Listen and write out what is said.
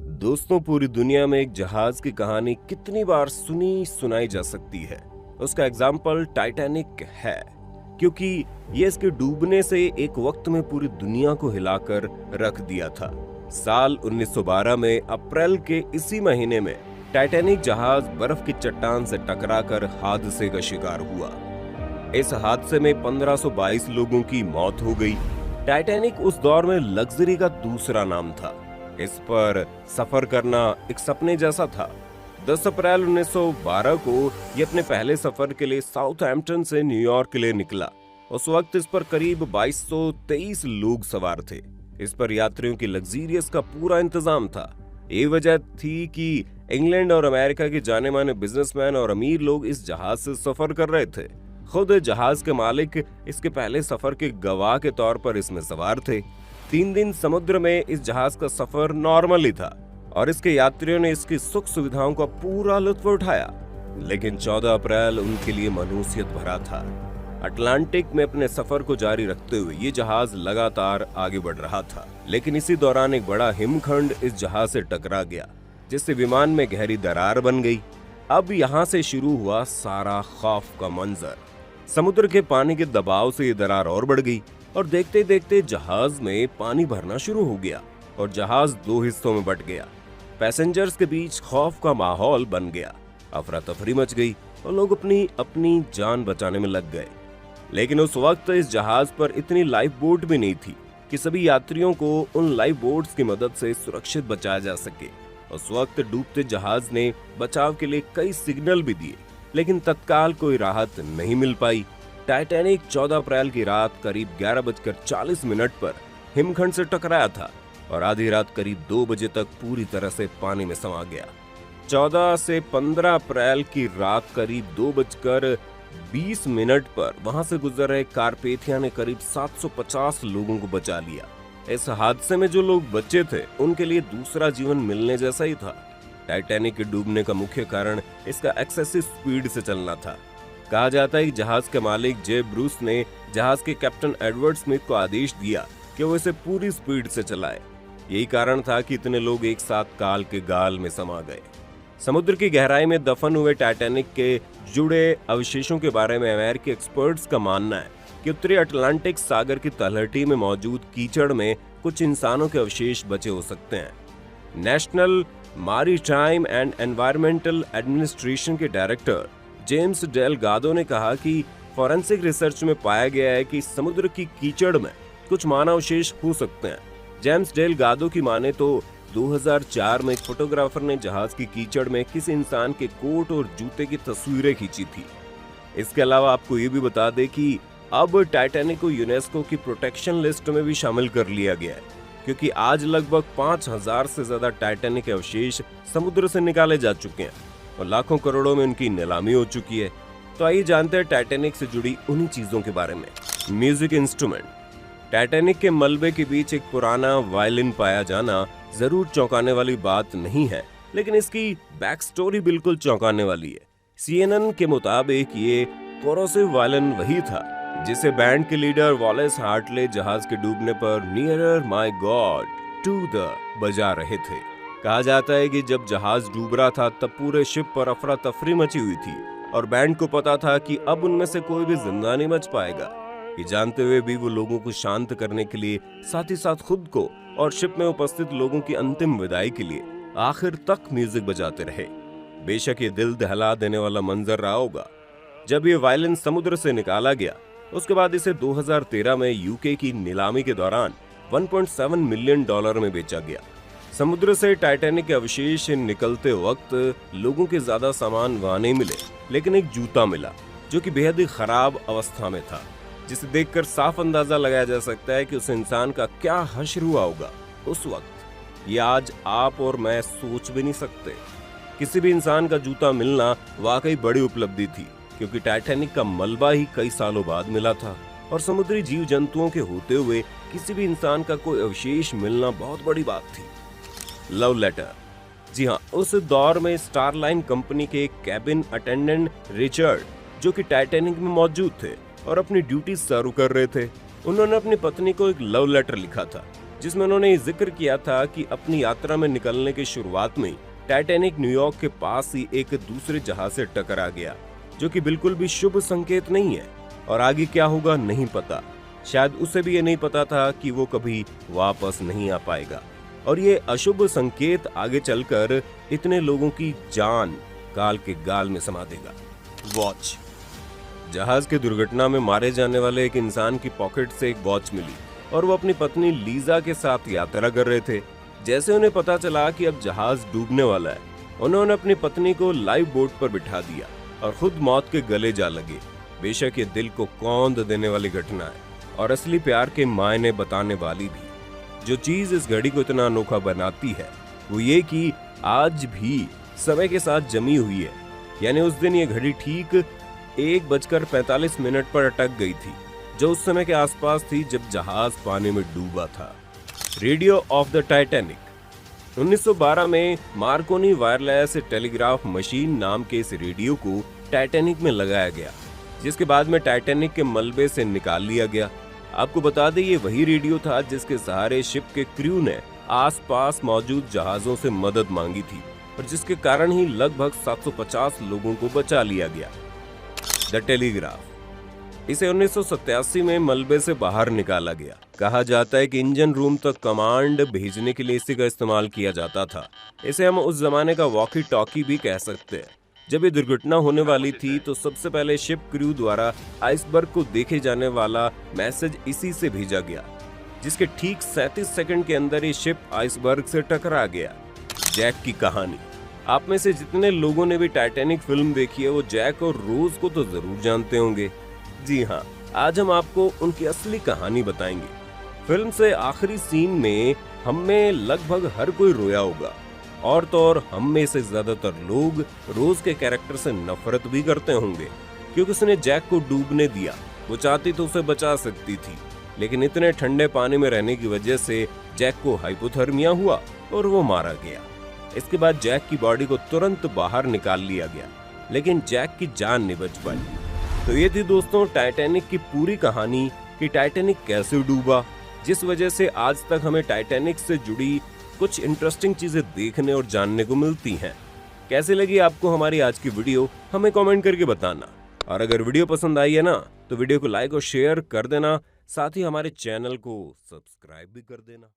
दोस्तों, पूरी दुनिया में एक जहाज की कहानी कितनी बार सुनी सुनाई जा सकती है। उसका एग्जाम्पल टाइटैनिक है, क्योंकि ये इसके डूबने से एक वक्त में पूरी दुनिया को हिलाकर रख दिया था। साल 1912 में अप्रैल के इसी महीने में टाइटैनिक जहाज बर्फ की चट्टान से टकराकर हादसे का शिकार हुआ। इस हादसे में 1522 लोगों की मौत हो गई। टाइटैनिक उस दौर में लग्जरी का दूसरा नाम था। इस पर सफर करना एक सपने जैसा था। 10 अप्रैल 1912 को ये अपने पहले सफर के लिए साउथहैम्पटन से न्यूयॉर्क के लिए निकला। उस वक्त इस पर करीब 2223 लोग सवार थे। इस पर यात्रियों की लग्जीरियस का पूरा इंतजाम था। ये वजह थी कि इंग्लैंड और अमेरिका के जाने माने बिजनेसमैन और अमीर लोग इस जहाज से सफर कर रहे थे। खुद जहाज के मालिक इसके पहले सफर के गवाह के तौर पर इसमें सवार थे। 3 दिन समुद्र में इस जहाज का सफर नॉर्मल ही था और इसके यात्रियों ने इसकी सुख सुविधाओं का पूरा लुत्फ उठाया। लेकिन 14 अप्रैल उनके लिए मायूसियत भरा था। अटलांटिक में अपने सफर को जारी रखते हुए ये जहाज लगातार आगे बढ़ रहा था, लेकिन इसी दौरान एक बड़ा हिमखंड इस जहाज से टकरा गया, जिससे विमान में गहरी दरार बन गई। अब यहाँ से शुरू हुआ सारा खौफ का मंजर। समुद्र के पानी के दबाव से ये दरार और बढ़ गई और देखते देखते जहाज में पानी भरना शुरू हो गया और जहाज 2 हिस्सों में बंट गया। पैसेंजर्स के बीच खौफ का माहौल बन गया। अफरा तफरी मच गई और लोग अपनी अपनी जान बचाने में लग गए। लेकिन उस वक्त इस जहाज पर इतनी लाइफ बोट भी नहीं थी कि सभी यात्रियों को उन लाइफ बोट्स की मदद से सुरक्षित बचाया जा सके। उस वक्त डूबते जहाज ने बचाव के लिए कई सिग्नल भी दिए, लेकिन तत्काल कोई राहत नहीं मिल पाई। टाइटैनिक 14 अप्रैल की रात करीब 11:40 पर हिमखंड से टकराया था और आधी रात करीब 2 बजे तक पूरी तरह से पानी में समा गया। 14 से 15 अप्रैल की रात करीब 2:20 पर वहां से गुजर रहे कारपेथिया ने करीब 750 लोगों को बचा लिया। इस हादसे में जो लोग बचे थे उनके लिए दूसरा जीवन मिलने जैसा ही था। टाइटैनिक के डूबने का मुख्य कारण इसका एक्सेसिव स्पीड से चलना था। कहा जाता है कि जहाज के मालिक जे ब्रूस ने जहाज के कैप्टन एडवर्ड स्मिथ को आदेश दिया कि वो इसे पूरी स्पीड से चलाए। यही कारण था कि इतने लोग एक साथ काल के गाल में समा गए। समुद्र की गहराई में दफन हुए टाइटैनिक के जुड़े अवशेषों के बारे में अमेरिकी एक्सपर्ट्स का मानना है कि उत्तरी अटलांटिक सागर की तलहटी में मौजूद कीचड़ में कुछ इंसानों के अवशेष बचे हो सकते हैं। National maritime and environmental administration के डायरेक्टर जेम्स डेलगाडो ने कहा कि फॉरेंसिक रिसर्च में पाया गया है कि समुद्र की कीचड़ में कुछ मानवावशेष हो सकते हैं। जेम्स डेलगाडो की माने तो 2004 में एक फोटोग्राफर ने जहाज की कीचड़ में किसी इंसान के कोट और जूते की तस्वीरें खींची थी। इसके अलावा आपको ये भी बता दें कि अब टाइटैनिक को यूनेस्को की प्रोटेक्शन लिस्ट में भी शामिल कर लिया गया है, क्योंकि आज लगभग 5000 से ज्यादा टाइटैनिक के अवशेष समुद्र से निकाले जा चुके हैं और लाखों करोड़ों में उनकी नीलामी हो चुकी है। तो आइए जानते हैं टाइटैनिक से जुड़ी उन्हीं चीजों के बारे में। Music instrument. टाइटैनिक के मलबे के बीच एक पुराना वायलिन पाया जाना जरूर चौंकाने वाली बात नहीं है, लेकिन इसकी बैक स्टोरी बिल्कुल चौंकाने वाली है। CNN के मुताबिक ये कोरोसिव वायलिन वही था जिसे बैंड के लीडर वॉलेस हार्टले जहाज के डूबने पर nearer my God to thee बजा रहे थे। कहा जाता है कि जब जहाज डूब रहा था तब पूरे शिप पर अफरा तफरी मची हुई थी और बैंड को पता था कि अब उनमें से कोई भी जिंदा नहीं बच पाएगा। ये जानते हुए भी वो लोगों को शांत करने के लिए साथ ही साथ खुद को और शिप में उपस्थित लोगों की अंतिम विदाई के लिए आखिर तक म्यूजिक बजाते रहे। बेशक ये दिल दहला देने वाला मंजर रहा होगा। जब ये वायलिन समुद्र से निकाला गया उसके बाद इसे 2013 में यूके की नीलामी के दौरान $1.7 मिलियन में बेचा गया। समुद्र से टाइटैनिक के अवशेष निकलते वक्त लोगों के ज्यादा सामान वहां नहीं मिले, लेकिन एक जूता मिला जो कि बेहद ही खराब अवस्था में था, जिसे देखकर साफ अंदाजा लगाया जा सकता है कि उस इंसान का क्या हश्र हुआ होगा उस वक्त। ये आज आप और मैं सोच भी नहीं सकते। किसी भी इंसान का जूता मिलना वाकई बड़ी उपलब्धि थी, क्योंकि टाइटैनिक का मलबा ही कई सालों बाद मिला था और समुद्री जीव जंतुओं के होते हुए किसी भी इंसान का कोई अवशेष मिलना बहुत बड़ी बात थी। Love letter. जी हाँ, उस दौर में स्टारलाइन कंपनी के कैबिन अटेंडेंट रिचर्ड, जो कि टाइटैनिक में मौजूद थे और अपनी ड्यूटी सर्व कर रहे थे, उन्होंने अपनी पत्नी को एक लव लेटर लिखा था। जिसमें उन्होंने जिक्र किया था कि अपनी यात्रा में निकलने की शुरुआत में टाइटैनिक न्यूयॉर्क के पास ही एक दूसरे जहाज से टकरा गया, जो कि बिल्कुल भी शुभ संकेत नहीं है और आगे क्या होगा नहीं पता। शायद उसे भी ये नहीं पता था कि वो कभी वापस नहीं आ पाएगा और ये अशुभ संकेत आगे चलकर इतने लोगों की जान काल के गाल में समा देगा। वॉच। जहाज की दुर्घटना में मारे जाने वाले एक इंसान की पॉकेट से एक वॉच मिली और वो अपनी पत्नी लीजा के साथ यात्रा कर रहे थे। जैसे उन्हें पता चला कि अब जहाज डूबने वाला है, उन्होंने अपनी पत्नी को लाइफ बोट पर बिठा दिया और खुद मौत के गले जा लगे। बेशक ये दिल को कौंध देने वाली घटना है और असली प्यार के मायने बताने वाली भी। जो चीज इस घड़ी को इतना अनोखा बनाती है वो ये कि आज भी समय के साथ जमी हुई है। यानी उस दिन ये घड़ी ठीक 1:45 पर अटक गई थी, जो उस समय के आसपास थी जब जहाज पानी में डूबा था। Radio of the Titanic. 1912 में मार्कोनी वायरलेस टेलीग्राफ मशीन नाम के इस रेडियो को टाइटैनिक में लगाया गया, जिसके बाद में टाइटैनिक के मलबे से निकाल लिया गया। आपको बता दें ये वही रेडियो था जिसके सहारे शिप के क्रू ने आसपास मौजूद जहाजों से मदद मांगी थी और जिसके कारण ही लगभग 750 लोगों को बचा लिया गया। The telegraph. इसे 1987 में मलबे से बाहर निकाला गया। कहा जाता है कि इंजन रूम तक कमांड भेजने के लिए इसी का इस्तेमाल किया जाता था। इसे हम उस जमाने का वॉकी टॉकी भी कह सकते हैं। जब ये दुर्घटना होने वाली थी तो सबसे पहले शिप क्रू द्वारा आइसबर्ग को देखे जाने वाला मैसेज इसी से भेजा गया, जिसके ठीक 37 सेकंड के अंदर ये शिप आइसबर्ग से टकरा गया। जैक की कहानी। आप में से जितने लोगों ने भी टाइटैनिक फिल्म देखी है वो जैक और रोज को तो जरूर जानते होंगे। जी हाँ, आज हम आपको उनकी असली कहानी बताएंगे। फिल्म से आखिरी सीन में हम में लगभग हर कोई रोया होगा और तो और हम में से ज्यादातर लोग रोज के कैरेक्टर से नफरत भी करते होंगे, क्योंकि उसने जैक को डूबने दिया। वो चाहती तो उसे बचा सकती थी, लेकिन इतने ठंडे पानी में रहने की वजह से जैक को हाइपोथर्मिया हुआ और वो मारा गया। इसके बाद जैक की बॉडी को तुरंत बाहर निकाल लिया गया, लेकिन जैक की जान नहीं बच पाई। तो ये थी दोस्तों टाइटैनिक की पूरी कहानी कि टाइटैनिक कैसे डूबा, जिस वजह से आज तक हमें टाइटैनिक से जुड़ी कुछ इंटरेस्टिंग चीजें देखने और जानने को मिलती हैं। कैसी लगी आपको हमारी आज की वीडियो, हमें कमेंट करके बताना। और अगर वीडियो पसंद आई है ना तो वीडियो को लाइक और शेयर कर देना, साथ ही हमारे चैनल को सब्सक्राइब भी कर देना।